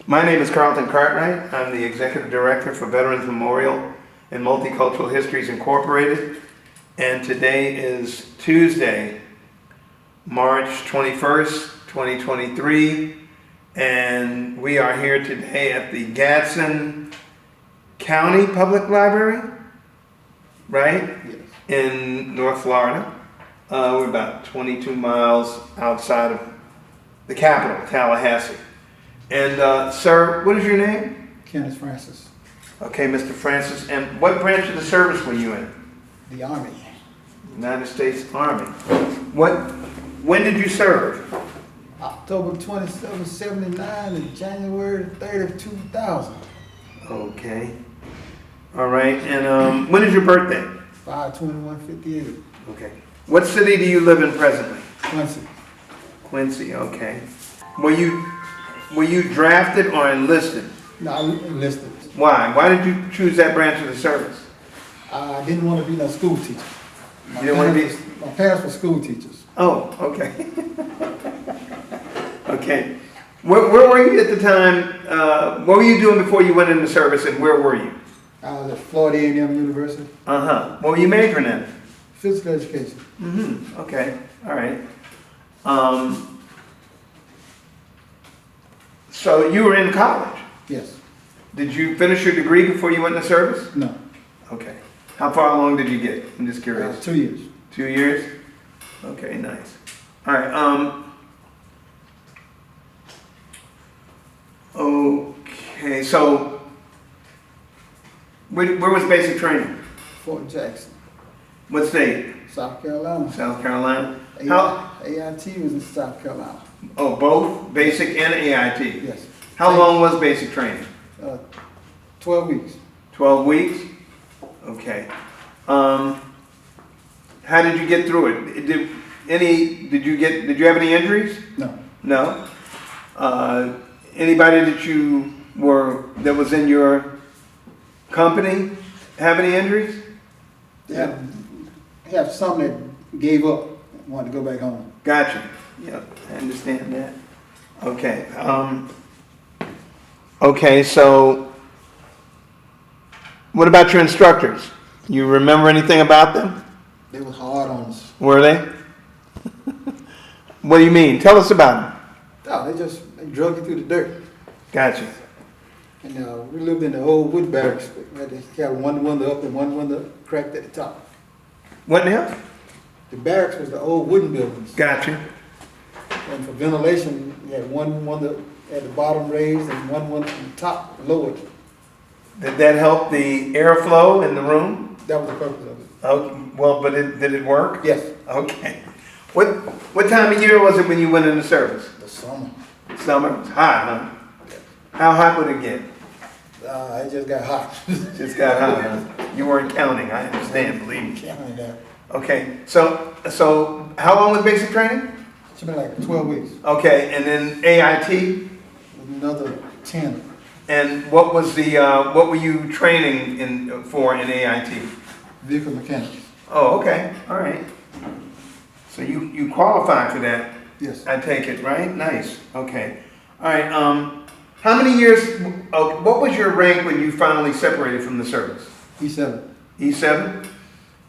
My name is Carlton Cartwright. I'm the Executive Director for Veterans Memorial and Multicultural Histories Incorporated. And today is Tuesday, March 21st, 2023. And we are here today at the Gadsden County Public Library, right? Yes. In North Florida. We're about 22 miles outside of the capital, Tallahassee. And sir, what is your name? Kenneth Francis. Okay, Mr. Francis. And what branch of the service were you in? The Army. United States Army. When did you serve? October 27, 79 and January 3rd of 2000. Okay. All right. And when is your birthday? 5/21/58. Okay. What city do you live in presently? Quincy. Quincy. Okay. Were you drafted or enlisted? No, I enlisted. Why? Why did you choose that branch of the service? I didn't want to be no school teacher. You didn't want to be? My parents were school teachers. Oh, okay. Okay. Where were you at the time? What were you doing before you went into service, and where were you? I was at Florida A&M University. Uh-huh. What were you majoring in? Physical education. Mm-hmm. Okay. All right. So you were in college. Yes. Did you finish your degree before you went into service? No. Okay. How far along did you get? I'm just curious. 2 years. 2 years? Okay, nice. All right. Okay, so where was basic training? Fort Jackson. What state? South Carolina. South Carolina. How? AIT was in South Carolina. Oh, both basic and AIT. Yes. How long was basic training? 12 weeks. 12 weeks. Okay. How did you get through it? Did you have any injuries? No. No. Anybody that was in your company have any injuries? Have some that gave up, wanted to go back home. Gotcha. Yep, I understand that. Okay. Okay, so what about your instructors? You remember anything about them? They were hard on us. Were they? What do you mean? Tell us about them. Oh, they drug you through the dirt. Gotcha. And we lived in the old wood barracks. They had one window up and one window cracked at the top. What now? The barracks was the old wooden buildings. Gotcha. And for ventilation, you had one window at the bottom raised and one window at the top lowered. Did that help the airflow in the room? That was the purpose of it. Okay. Well, but did it work? Yes. Okay. What time of year was it when you went into service? The summer. Summer. It's hot, huh? How hot would it get? It just got hot. Just got hot, huh? You weren't counting. I understand. Believe me. Counting that. Okay. So how long was basic training? It's been like 12 weeks. Okay, and then AIT. Another 10. And what were you training for in AIT? Vehicle mechanics. Oh, okay. All right. So you qualified for that? Yes. I take it, right? Nice. Okay. All right. How many years? What was your rank when you finally separated from the service? E7. E7.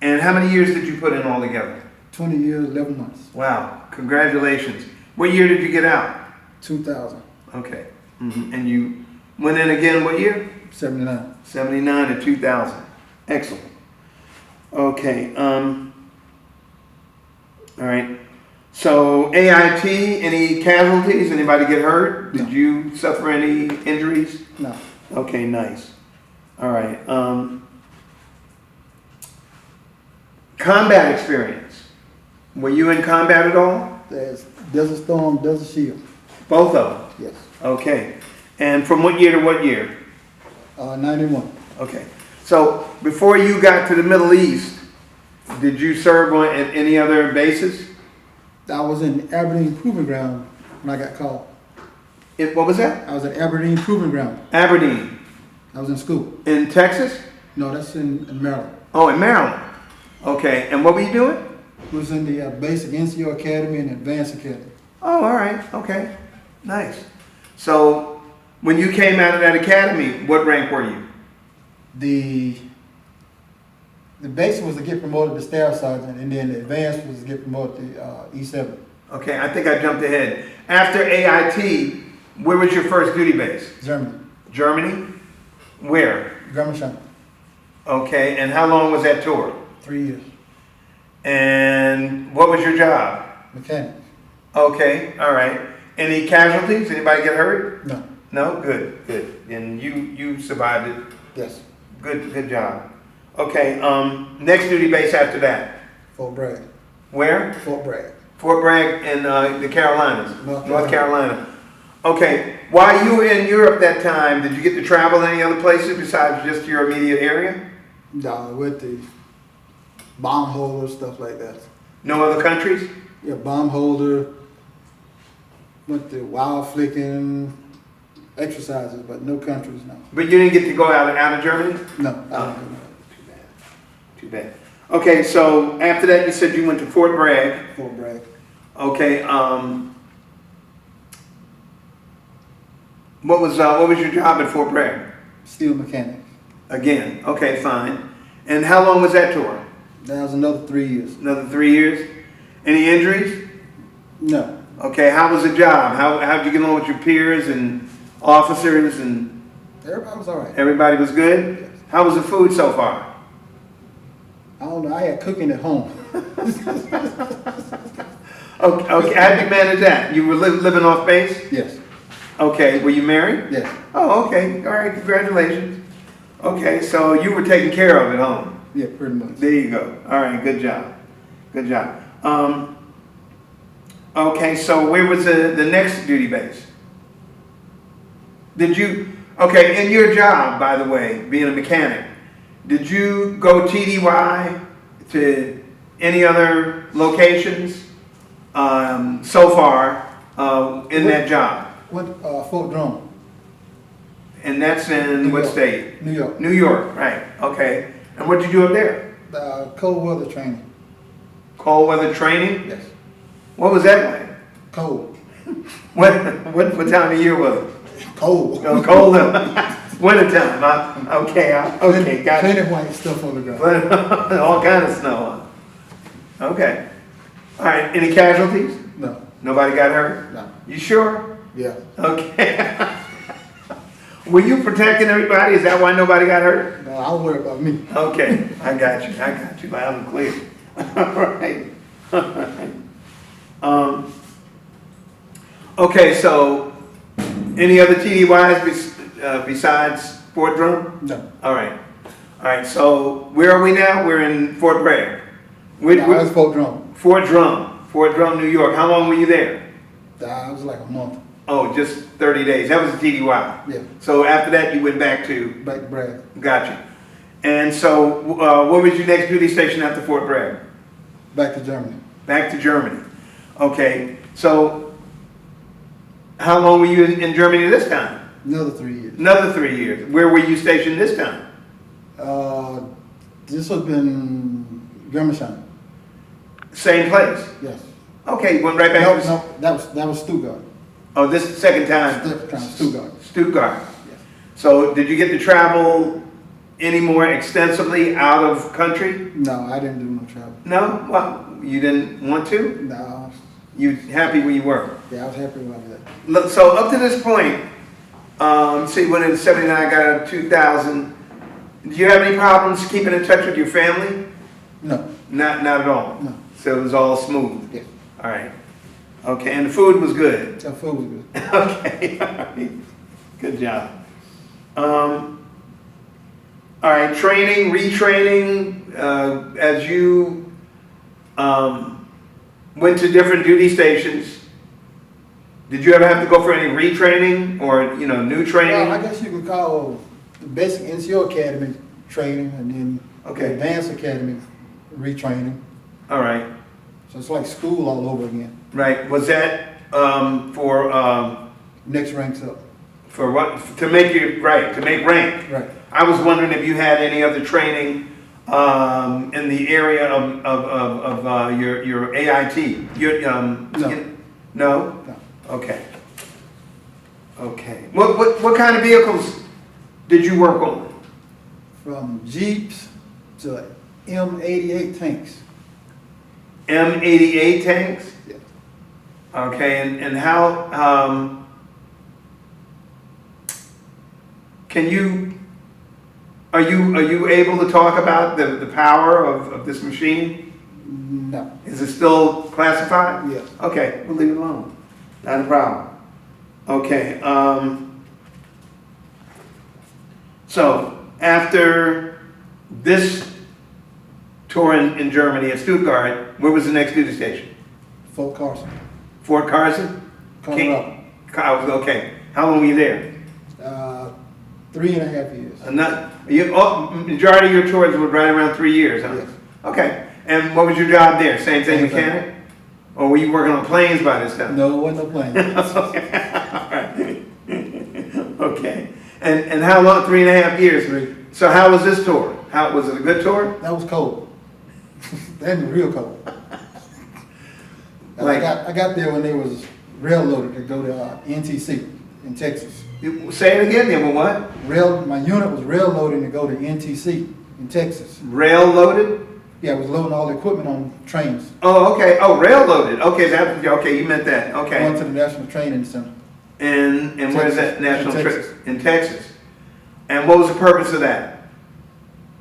And how many years did you put in altogether? 20 years, 11 months. Wow. Congratulations. What year did you get out? 2000. Okay. Mm-hmm. And you went in again what year? 79. 79 and 2000. Excellent. Okay. All right. So AIT, any casualties? Anybody get hurt? Did you suffer any injuries? No. Okay, nice. All right. Combat experience. Were you in combat at all? There's Desert Storm, Desert Shield. Both of them? Yes. Okay. And from what year to what year? 91. Okay. So before you got to the Middle East, did you serve on at any other bases? I was in Aberdeen Proving Ground when I got called. What was that? I was at Aberdeen Proving Ground. Aberdeen. I was in school. In Texas? No, that's in Maryland. Oh, in Maryland. Okay. And what were you doing? It was in the Basic NCO Academy and Advanced Academy. Oh, all right. Okay. Nice. So When you came out of that academy, what rank were you? The basic was to get promoted to staff sergeant, and then the advanced was to get promoted to E7. Okay, I think I jumped ahead. After AIT, where was your first duty base? Germany. Germany? Where? Grammaschan. Okay, and how long was that tour? 3 years. And what was your job? Mechanic. Okay, all right. Any casualties? Anybody get hurt? No. No? Good, good. And you survived it. Yes. Good job. Okay, next duty base after that. Fort Bragg. Where? Fort Bragg. Fort Bragg in the Carolinas. North Carolina. Okay, while you were in Europe that time, did you get to travel any other places besides just your immediate area? With the bomb holder, stuff like that. No other countries? Yeah, bomb holder. Went to wild flicking exercises, but no countries, no. But you didn't get to go out of Germany? No, I don't do Too bad. Too bad. Okay, so after that you said you went to Fort Bragg. that. Fort Bragg. Okay, what was your job at Fort Bragg? Steel mechanic. Again, okay, fine. And how long was that tour? That was another 3 years. Another 3 years? Any injuries? No. Okay, how was the job? How'd you get along with your peers and officers and Everybody was all right. everybody was good? Yes. How was the food so far? I don't know. I had cooking at home. Okay, how'd you manage that? You were living off base? Yes. Okay, were you married? Yes. Oh, okay, all right, congratulations. Okay, so you were taken care of at home. Yeah, pretty much. There you go. All right, good job. Good job. Okay, so where was the next duty base? Okay, in your job, by the way, being a mechanic, did you go TDY to any other locations so far in that job? Went Fort Drum, And that's in New what York. state? New York. New York, right. Okay. And what did you do up there? Cold weather training. Cold weather training? Yes. What was that like? Cold. What time of year was it? Cold. Oh, cold. Winter time. Okay, gotcha. Plenty of white stuff on the ground. All kind of snow. Huh? Okay. All right. Any casualties? No. Nobody got hurt? No. You sure? Yeah. Okay. Were you protecting everybody? Is that why nobody got hurt? No, I don't worry about me. Okay, I got you loud and clear. All right. Okay, so any other TDYs besides Fort Drum? No. All right, so where are we now? We're in Fort Bragg. No, that's Fort Drum. Fort Drum, New York. How long were you there? It was like a month. Oh, just 30 days. That was a TDY. Yeah. So after that, you went back to? Back to Bragg. Gotcha. And so, what was your next duty station after Fort Bragg? Back to Germany. Back to Germany. Okay. So, how long were you in Germany this time? Another 3 years. Another 3 years. Where were you stationed this time? This would have been Grammaschan. Same place. Yes. Okay, went right back. No, that was Stuttgart. Oh, this is the second time. Stuttgart. Stuttgart. Yes. So, did you get to travel any more extensively out of country? No, I didn't do no travel. No? Well, you didn't want to? No. You happy where you were? Yeah, I was happy about that. Look, so up to this point, see, when in '79 got to 2000, do you have any problems keeping in touch with your family? No. Not at all. No. So it was all smooth. Yeah. All right. Okay, and the food was good. That food was good. Okay. All right. Good job. All right. Training, retraining. As you went to different duty stations, did you ever have to go for any retraining or new training? Well, I guess you could call the basic NCO Academy training and then Okay. the Advanced Academy retraining. All right. So it's like school all over again. Right. Was that for Next ranks up. what? To make you right? To make rank. Right. I was wondering if you had any other training in the area of your AIT. Your No. no. No. Okay. Okay. What kind of vehicles did you work on? From Jeeps to M88 tanks. M88 tanks? Yeah. Okay, and how, are you able to talk about the power of this machine? No. Is it still classified? Yes. Okay, we'll leave it alone. Not a problem. Okay, so after this tour in Germany at Stuttgart, where was the next duty station? Fort Carson, Fort Carson? Colorado. Okay, how long were you there? 3.5 years. Majority of your tours were right around 3 years, huh? Yes. Okay, and what was your job there? Same thing, Same thing. mechanic? Or were you working on planes by this time? No, it wasn't no plane. Okay, and how long? 3.5 years. 3. So how was this tour? How was it? A good tour? That was cold. That was real cold. And Like- I got there when they was rail loaded to go to NTC in Texas. Say it again. Then what? My unit was rail loading to go to NTC in Texas. Rail loaded? Yeah, it was loading all the equipment on trains. Oh, okay. Oh, rail loaded. Okay, okay. You meant that. Okay. Going to the National Training Center. And where's that Texas. national In trip? Texas. In Texas. And what was the purpose of that?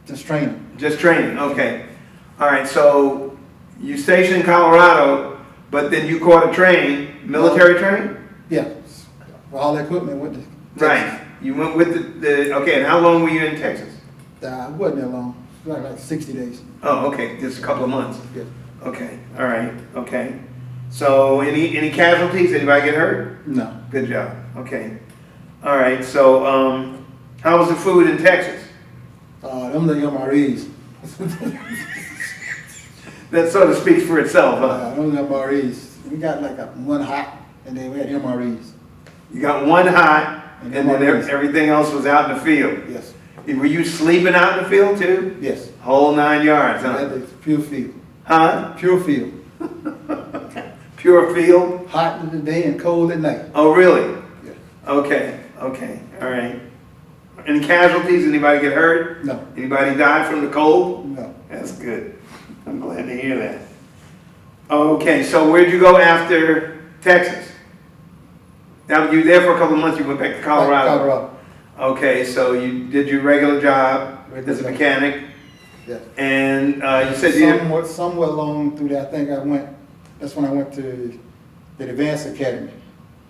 Just training. Just training. Okay. All right. So you stationed in Colorado, but then you caught a train, military train? Yeah. All the equipment went to Texas. Right. You went with the okay. And how long were you in Texas? It wasn't that long. It was like 60 days. Oh, okay. Just a couple of months. Yeah. Okay. All right. Okay. So any casualties? Anybody get hurt? No. Good job. Okay. All right. So how was the food in Texas? Them the MREs. That sort of speaks for itself, huh? Them the MREs. We got like one hot, and then we had MREs. You got one hot, and then MREs. everything else was out in the field. Yes. Were you sleeping out in the field too? Yes. Whole 9 yards, huh? That is pure field. Huh? Pure field. Pure field? Hot in the day and cold at night. Oh, really? Yeah. Okay. Okay. All right. Any casualties? Anybody get hurt? No. Anybody die from the cold? No. That's good. I'm glad to hear that. Okay, so where'd you go after Texas? Now you were there for a couple of months. You went back to Colorado. Colorado. Okay, so you did your regular job as a mechanic, Yeah. and you said you Somewhat along through that, I think that's when I went to the Advanced Academy.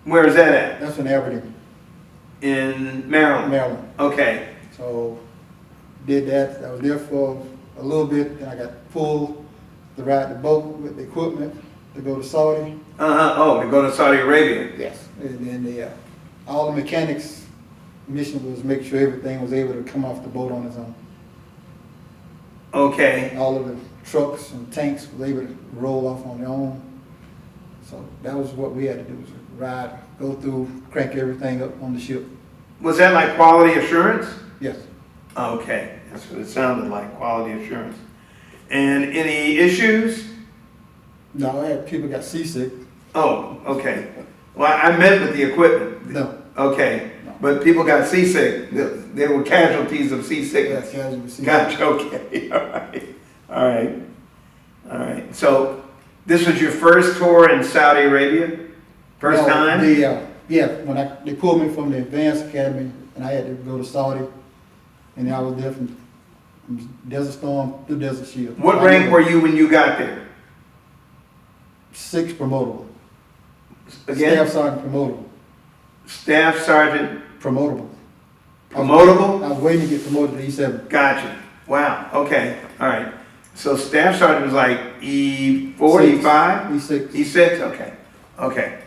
where is that at? That's in Aberdeen, In Maryland. Maryland. Okay. So did that. I was there for a little bit, then I got pulled to ride the boat with the equipment to go to Saudi. Oh, to go to Saudi Arabia. Yes. And then all the mechanics' mission was make sure everything was able to come off the boat on its own. Okay. All of the trucks and tanks was able to roll off on their own. So that was what we had to do, was ride, go through, crank everything up on the ship. Was that like quality assurance? Yes. Okay, that's what it sounded like, quality assurance. And any issues? No, I had people got seasick. Oh, okay. Well, I meant with the equipment. No. Okay, No. but people got seasick. There were casualties of seasickness. Yeah, casualty seasick. Gotcha. Okay. All right. All right. All right. So this was your first tour in Saudi Arabia? First No, time? when they pulled me from the Advanced Academy and I had to go to Saudi, and I was there from Desert Storm to Desert Shield. What rank were you when you got there? 6 promotable. Again? Staff sergeant promotable. Staff sergeant Promotable. promotable? I was waiting to get promoted to E7. Gotcha. Wow. Okay. All right. So staff sergeant was like E4, E5? E6. E6? Okay. Okay.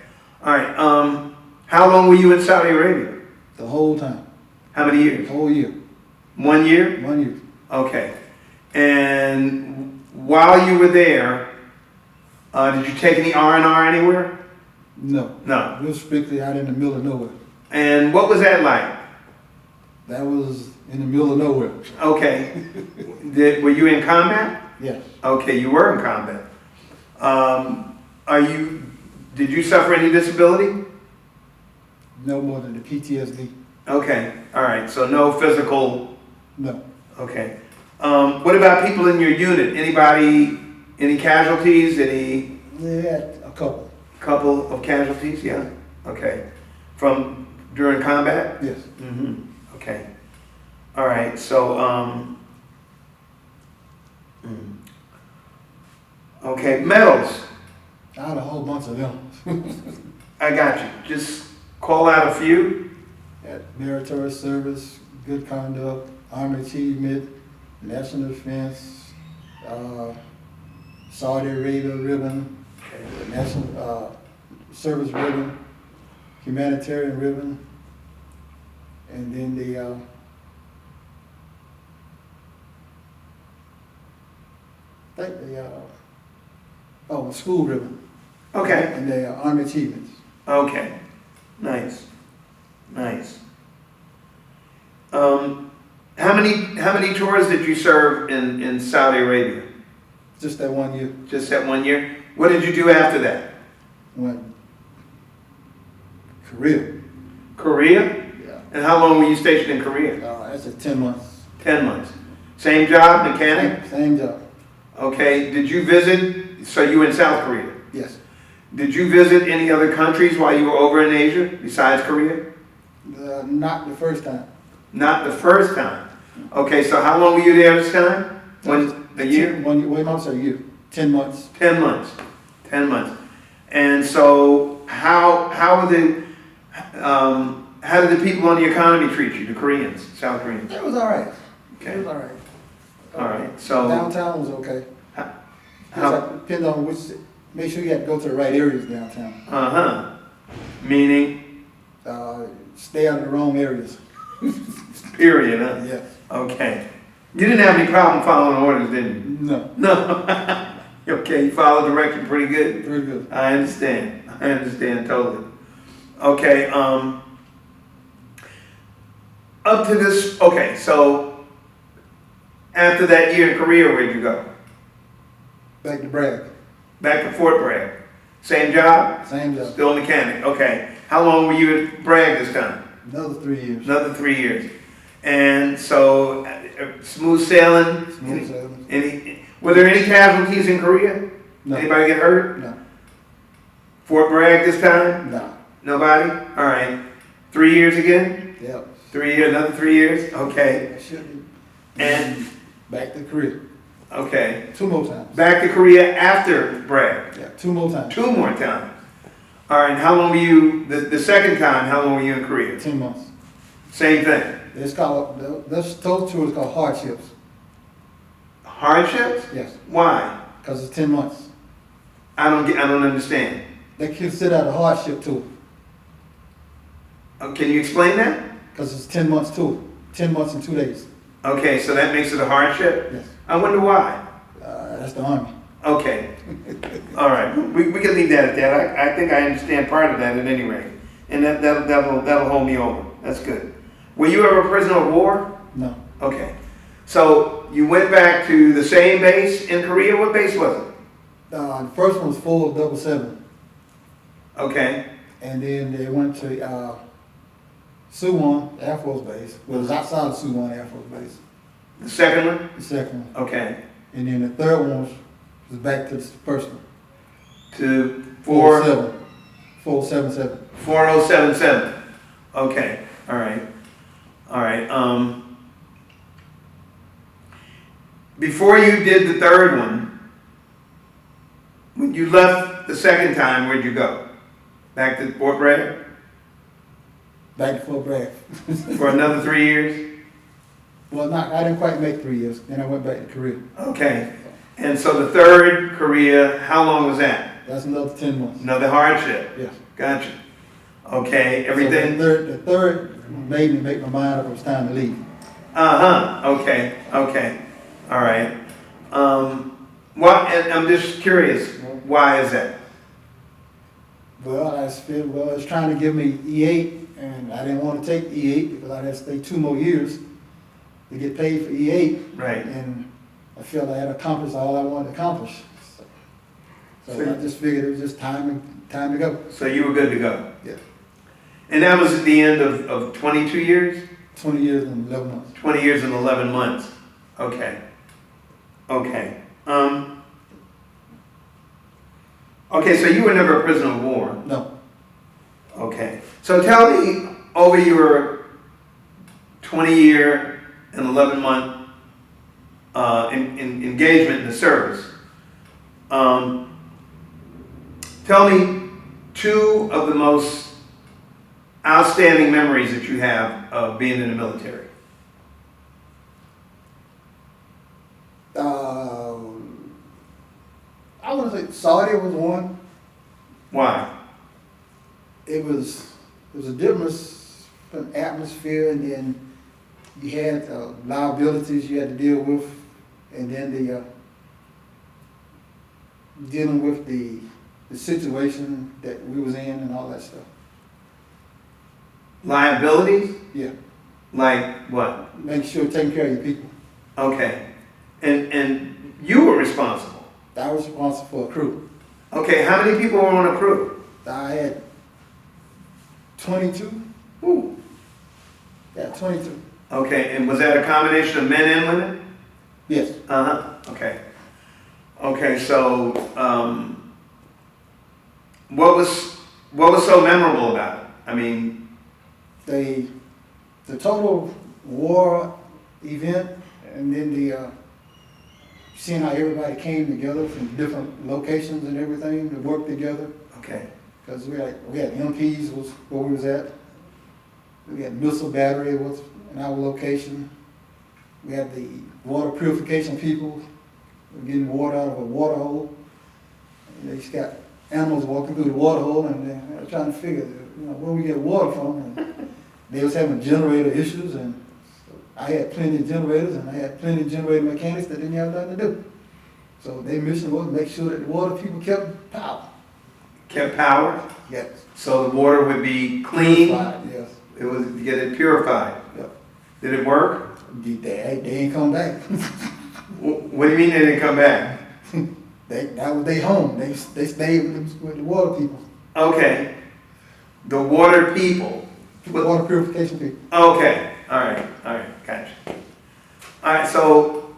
All right. How long were you in Saudi Arabia? The whole time. How many The years? whole year. 1 year? 1 year. Okay. And while you were there, did you take any R&R anywhere? No. No. We were strictly out in the middle of nowhere. And what was that like? That was in the middle of nowhere. Okay. Were you in combat? Yes. Okay, you were in combat. Did you suffer any disability? no more than the PTSD. Okay, all right, so no physical, No. okay. What about people in your unit? Anybody, any casualties, any We had a couple. couple of casualties? Yeah, okay. From, during combat? Yes. Mm-hmm, okay. All right, so, okay, medals. I had a whole bunch of them. I got you. Just call out a few. Had meritorious service, good conduct, Army achievement, national defense, Saudi Arabia ribbon, national service ribbon, humanitarian ribbon, and then the the school ribbon. Okay. And the Army achievements. Okay. Nice. Nice. How many tours did you serve in Saudi Arabia? Just that 1 year. Just that 1 year? What did you do after that? Went Korea. Korea? Yeah. And how long were you stationed in Korea? That's 10 months. 10 months. Same job, mechanic? Same job. Okay. Did you visit, so you were in South Korea? Yes. Did you visit any other countries while you were over in Asia besides Korea? Not the first time. Not the first time. Okay, so how long were you there this time? A year? 1 year. Wait, I'm sorry, a year. 10 months. 10 months. 10 months. And so how did the people on the economy treat you, the Koreans, South Koreans? It was all right. Okay. It was all right. All right, so Downtown was okay. how, Depends on which, make sure you have to go to the right areas downtown. uh-huh. Meaning, Stay out of the wrong areas. period, huh? Yes. Okay. You didn't have any problem following orders, did you? No. No. Okay, you followed direction pretty good. Very good. I understand. I understand totally. Okay, up to this, okay, so after that year in Korea, where'd you go? Back to Bragg. Back to Fort Bragg. Same job? Same job. Still mechanic, okay. How long were you at Bragg this time? Another 3 years. Another 3 years. And so, smooth sailing? Smooth sailing. Were there any casualties in Korea? No. Anybody get hurt? No. Fort Bragg this time? No. Nobody? All right. 3 years again? Yep. 3 years, another 3 years? Okay. I should be. And, Back to Korea. okay. 2 more times. Back to Korea after Bragg? Yeah, 2 more times. 2 more times. All right, and how long were you, the second time, how long were you in Korea? 10 months. Same thing. It's called, those tours called hardships. Hardships? Yes. Why? Because it's 10 months. I don't understand. They consider that a hardship tour. Can you explain that? Because it's 10 months tour. 10 months and 2 days. Okay, so that makes it a hardship? Yes. I wonder why. That's the Army. Okay. All right. We can leave that at that. I think I understand part of that at any rate. And that'll hold me over. That's good. Were you ever a prisoner of war? No. Okay. So you went back to the same base in Korea? What base was it? The first one was 477. Okay. And then they went to Suwon Air Force Base. Well, it was outside of Suwon Air Force Base. The second one? The second one. Okay. And then the third one was back to the first one. To 477. 4077. Okay. All right. All right. Before you did the third one, when you left the second time, where'd you go? Back to Fort Bragg? Back to Fort Bragg. For another 3 years? Well, I didn't quite make 3 years. Then I went back to Korea. Okay. And so the third Korea, how long was that? That's another 10 months. Another hardship? Yes. Gotcha. Okay, everything? So the third made me make my mind up it was time to leave. Uh-huh. Okay. Okay. All right. And I'm just curious, why is that? Well, it's trying to give me E8, and I didn't want to take E8 because I had to stay 2 more years to get paid for E8. Right. And I felt I had accomplished all I wanted to accomplish. So I just figured it was just time to go. So you were good to go. Yeah. And that was at the end of 22 years? 20 years and 11 months. 20 years and 11 months. Okay. Okay. Okay, so you were never a prisoner of war. No. Okay. So tell me, over your 20-year and 11-month engagement in the service, tell me two of the most outstanding memories that you have of being in the military. I want to say Saudi was one. Why? It was a difference from atmosphere, and then you had liabilities you had to deal with, and then the dealing with the situation that we was in and all that stuff. Liabilities? Yeah, Like what? make sure taking care of your people. Okay. And you were responsible. I was responsible for a crew. Okay, how many people were on a crew? I had 22. Ooh. Yeah, 22. Okay, and was that a combination of men and women? Yes. Uh-huh. Okay. Okay, so what was so memorable about it? I mean, The total war event, and then seeing how everybody came together from different locations and everything to work together. okay. Because we had MPs was where we was at. We had missile battery was in our location. We had the water purification people. We were getting water out of a water hole. And they just got animals walking through the water hole, and they were trying to figure, where we get water from. And they was having generator issues, and so I had plenty of generators, and I had plenty of generator mechanics that didn't have nothing to do. So their mission was to make sure that the water people kept power. Kept power? Yes. So the water would be clean? Purified, yes. It was to get it purified? Yep. Did it work? They ain't come back. What do you mean they didn't come back? That was their home. They stayed with the water people. Okay. The water people. The water purification people. Okay. All right. Gotcha. All right, so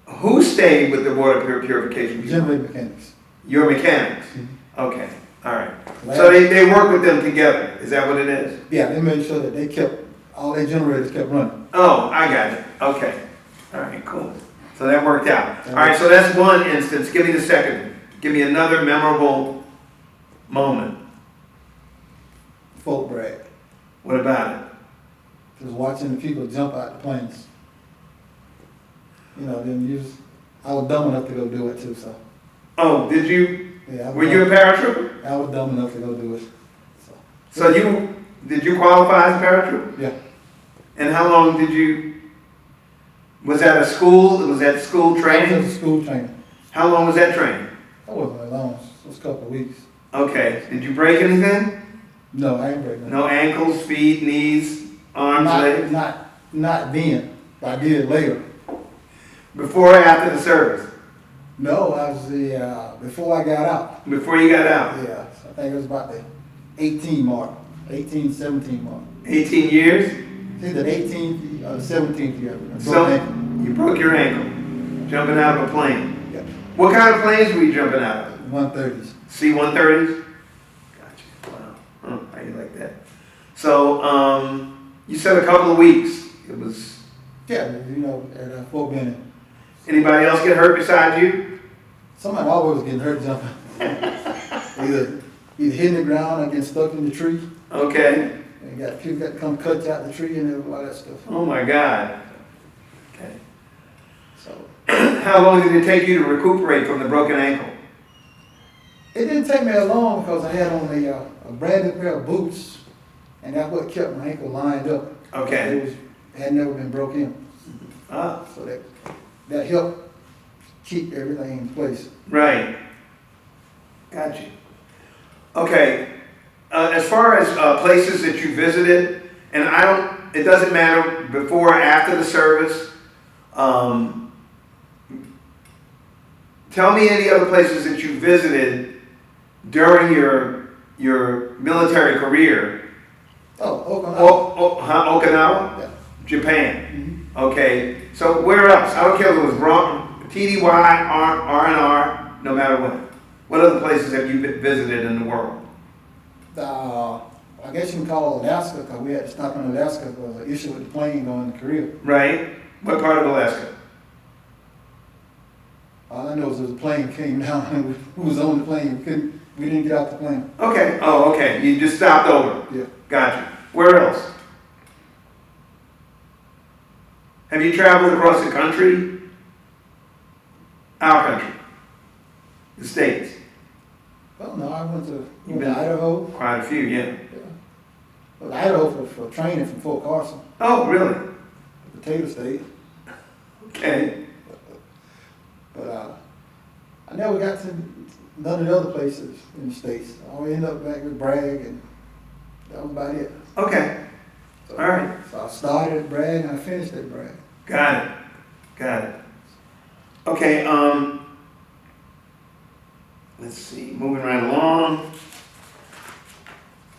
who stayed with the water purification people? Generator mechanics. Your mechanics? Mm-hmm. Okay. All right. So they work with them together. Is that what it is? Yeah, they made sure that all their generators kept running. Oh, I got it. Okay. All right, cool. So that worked out. All right, so that's one instance. Give me the second one. Give me another memorable moment. Folk brag. What about it? Just watching the people jump out the planes. I was dumb enough to go do it too, so. Oh, did you? Yeah, Were you a paratrooper? I was dumb enough to go do it. So did you qualify as a paratrooper? Yeah. And how long did you? Was that a school? Was that school I training? was at school training. How long was that training? That wasn't very long. It was a couple of weeks. Okay. Did you break anything? No, I ain't breaking. No ankles, feet, knees, arms, legs? Not then, but I did later. Before or after the service? No, I was before I got out. Before you got out? Yeah, I think it was about the 17 mark. 18 years? Either the 18th or the 17th year. So you broke your ankle jumping out of a plane. Yeah. What kind of planes were you jumping out of? 130s. C-130s? Gotcha. Wow. Oh, how you like that? So you said a couple of weeks. It was. Yeah, at Fort Benning. Anybody else get hurt besides you? Somebody always was getting hurt jumping. either hitting the ground or getting stuck in the tree. Okay. And people got to come cut you out the tree and all that stuff. Oh my God. Okay. So How long did it take you to recuperate from the broken ankle? it didn't take me that long because I had on a brand new pair of boots, and that's what kept my ankle lined up. Okay. It had never been broken. Ah. So that helped keep everything in place. Right. Got you. Okay. As far as places that you visited, and it doesn't matter before or after the service, tell me any other places that you visited during your your military career. Oh, Okinawa? Yeah. Japan. Okay, so where else? I don't care if it was TDY, R&R, no matter what. What other places have you visited in the world? I guess you can call Alaska, because we had to stop in Alaska because of an issue with the plane going to Korea. Right? What part of Alaska? All I know is the plane came down and we was on the plane. We didn't get out the plane. Okay, oh, okay, you just stopped over. Yeah. Gotcha. Where else? Have you traveled across the country? Our country? The States? Well, no, I went to You've been- Idaho. Quite a few, yeah. Yeah. Well, Idaho for training from Fort Carson, Oh, really? Potato State. Okay. But I never got to none of the other places in the States. I always end up back with Bragg, and that was about it. Okay. So, All right. So I started at Bragg and I finished at Bragg. Got it. Got it. Okay, let's see, moving right along.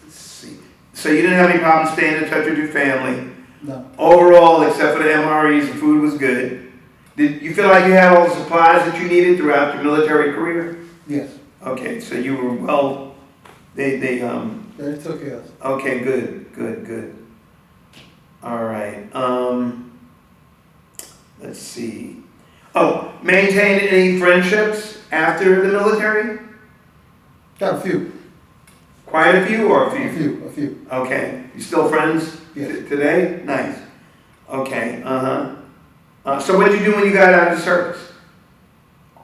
Let's see. So you didn't have any problem staying in touch with your family. No. Overall, except for the MREs, the food was good. Did you feel like you had all the supplies that you needed throughout your military career? Yes. Okay, so you were well, they They took care of us. okay, good. All right, let's see. Oh, maintained any friendships after the military? Got a few. Quite a few or a few? A few. Okay, you still friends Yes. today? Nice. Okay, so what did you do when you got out of the service?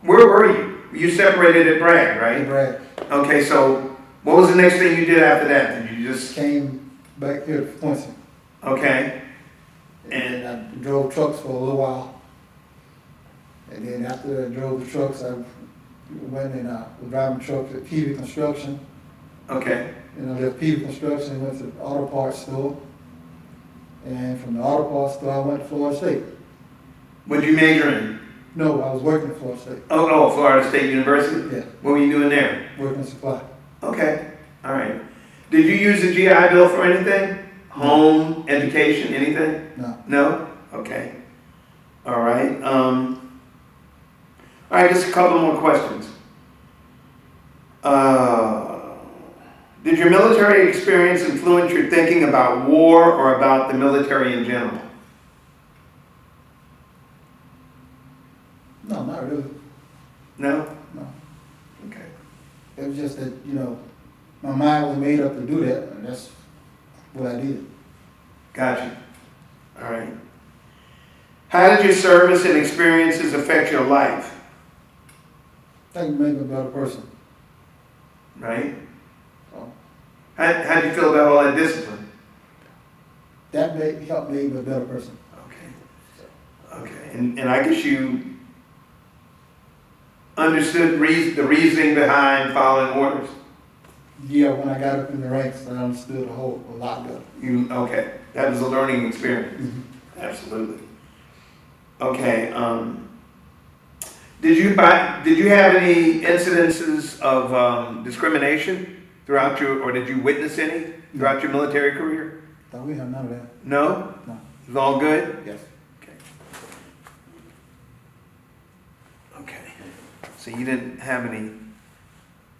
Where were you? You separated at Bragg, right? Bragg. Okay, so what was the next thing you did after that? Did you just, Came back here to Quincy. okay, And I drove trucks for a little while. And then after I drove the trucks, I went and was driving trucks at Peavy Construction. okay, And I left Peavy Construction and went to the auto parts store. And from the auto parts store, I went to Florida State. what did you major in? No, I was working at Florida State. Oh, Florida State University? Yeah, What were you doing there? working supply. Okay, all right. Did you use the GI Bill for anything? Home, education, anything? No. No? Okay. All right. All right, just a couple more questions. Did your military experience influence your thinking about war or about the military in general? No, not really. No? No. Okay. It was just that, my mind was made up to do that, and that's what I did. Gotcha. All right. How did your service and experiences affect your life? I think it made me a better person. Right? So How did you feel about all that discipline? that helped make me a better person. Okay. Okay. And I guess you understood the reasoning behind following orders? Yeah, when I got up in the ranks, I understood a lot better. Okay. That was a learning experience. Mm-hmm. Absolutely. Okay. Did you have any incidences of discrimination throughout or did you witness any throughout your military career? No, we have none of that. No? No. It was all good? Yes. Okay. Okay. So you didn't have any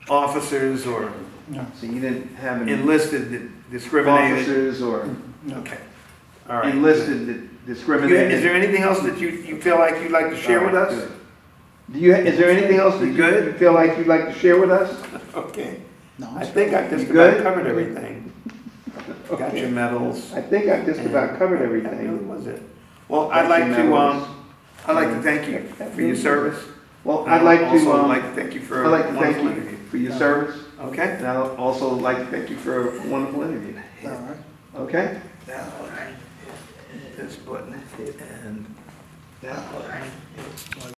officers or No. So you didn't have any enlisted that discriminated? officers or No. Okay. All right. enlisted that Is discriminated? there anything else that you feel like you'd like to share with us? Good. Is there anything else that You good? you feel like you'd like to share with us? Okay. No, I think I just You good? about covered everything. Got your medals. I think I've just about covered That really everything. was it. Well, I'd like to thank you for your service. Well, I'd like to, Also like to thank you for I'd a like to thank wonderful you interview. for your service. Okay? And I'd also like to thank you for a wonderful interview. All right. Okay? Now, this button and that button.